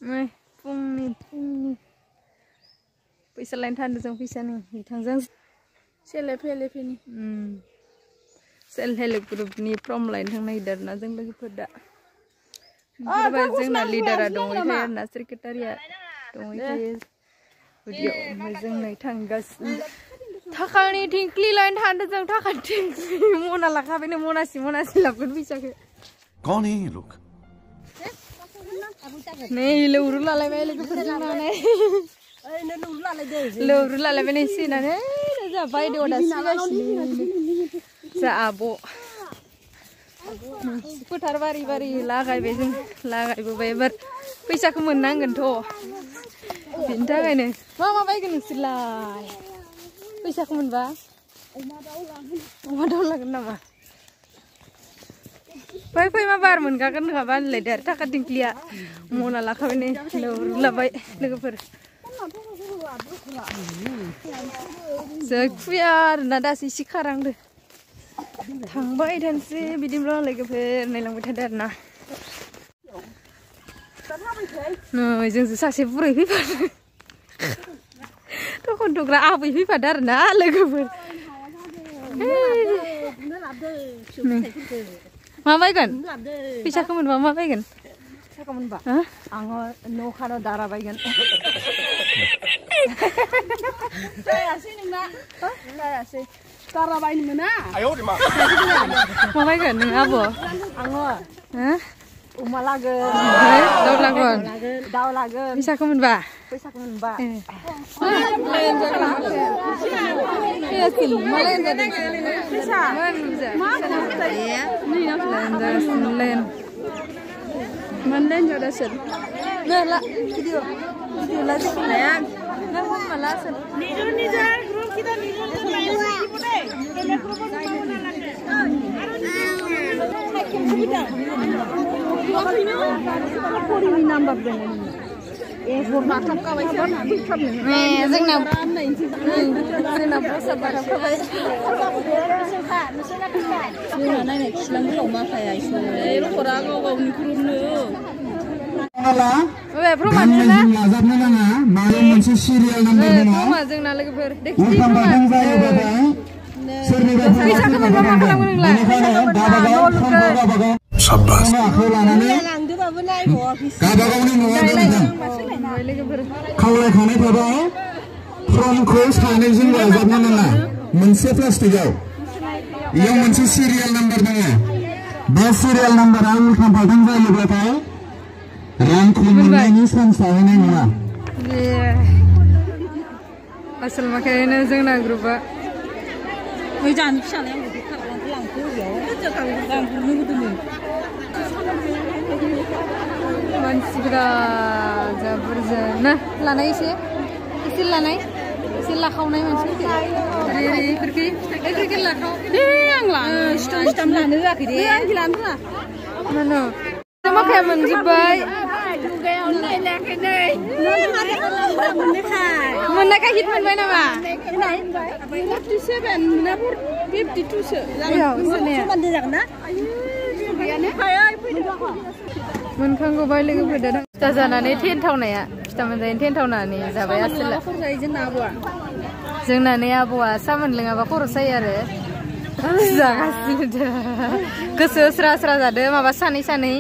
Này, phung पैसा line थांदों जों फैसानि बिथांजों सेलेब हेलेबनि सेल्फ हेल्प ग्रुपनि फर्म लाइन थांनो नागिरदों आरोना जों लोगोफोर दा जोंना लिडारा दंहैखायो आरोना सेक्रेटारिया दंहैखायो बिदियाव ओमफ्राय जों नै थांगासिनो थाखानि थिंख्लि लाइन थांदों जों थाखानि थिंख्लि मना लाखाबायनो मनासि लाबगोन फैसाखौ कौन है ये लोग नै लौरु लालायबाय लोगोफोर जोंनानै लौरु लालायबाय नै सिनानै जा बायदेव दा सिगासिनो जा आब' फोथार बारि लागायबाय जों लागायबोबाय एबार फैसाखौ मोननांगोनथ' बिनि थाखायनो मा बायगोन नोंसोरलाय फैसाखौ मोनबा अमा दाउ लागोन नामा फै मा बार मोनगागोन नङाबा होनलायदो आरो थाखा थिंख्लिया मना लाखाबाय नै लौरु लाबाय लोगोफोर जों खुया आरोना दासो एसे खारांदो थांबाय थानोसै बिदिब्ला लोगोफोर नायलांबाय थादो आरोना नै जोंसो सासे बुरै फैफादों दखानथग्रा आबै फैफादो आरोना लोगोफोर मा बायगोन फैसाखौ मोनबा मा बायगोन फैसाखौ मोनबा आङो न' खानो दारा बायगोन जायासै नोंना जायासै दारा बायनो मोना मा बायगोन नों आब' आङो अमा लागोन दाउ लागोन फैसाखौ मोनबा Manden jodoh sen. Nela video lagi ya. Nela malah sen. Nijur grup kita nijur शाबाश खावलायखानाय थाबाय फ्रमखौ सानैजों लाजाबनो नाङा मोनसे प्लास्टिकआव इयाव मोनसे सिरियाल नाम्बार दङ बे सिरियाल नाम्बारा उल्था फाल्थां जायोब्लाथाय रांखौ मोननायनि चान्स थाहैनाय नङा आसल माखायनो जोंना ग्रुपआ जानो फिसालाया लांखो मानसिफोरा जा बुरजा ना लानाय एसे लानाय एसे लाखावनाय मानसिफोरखौ लाखाव आं लानो सिथाम लानो रोङाखै दे आं लानो रोङा मानो माखाया मोनजोब्बाय मोननायखाय हिट मोनबाय नामा 57 ना 52 सो मोनखांगौबाय लोगोफोरजों फिथा जानानै टेन्टावनाया फिथा मोनजायो टेन्टावनानै जाबाय आसोला जोंनानै आबौआ सा मोनलोङाबा खर' सायो आरो जागासिनो गोसो स्रा जादों माबा सानै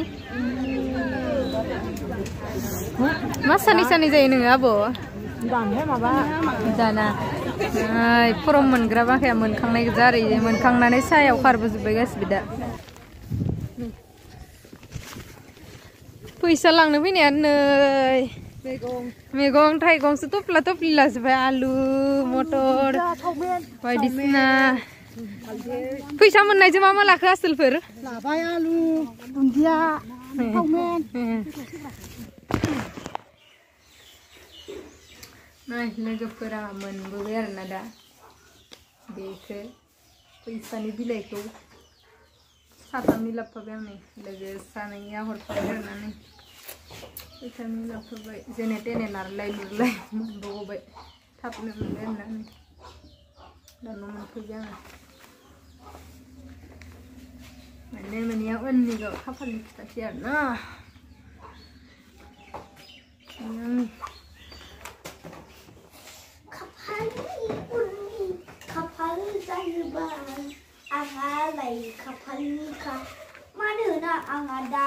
मा सानै जायो नोङो आब' दाना फरम मोनग्रा बाखाया मोनखांनाय गोजा आरो मोनखांनानै सायाव खारबोजोब्बाय गासिबो दा फैसा लांनो फैनायानो नै मैगं थाइगंसो थफ्ला लाजोब्बाय आलु मटर बायदिसिना फैसा मोननायजों मा लाखो आसोलफोर लाबाय आलु दुन्दिया लोगोफोरा मोनबोबाय आरोना दा बेखौ फैसानि बिलाइखौ साथामनि लाबोबाय आं नै लोगो सानैया हरफाबाय आरोना नै फैसानि लाबोबाय जेने तेने नारलाय लुरलाय मोनबावबाय थाबनो मोनबाय आरोना नै दा न' मोनफैबाय आङो मोननाया उननिगाव खाफालनि खोथासै आरोना Bang, आंहा लाइ खाफालनिखा मानोना आंहा दा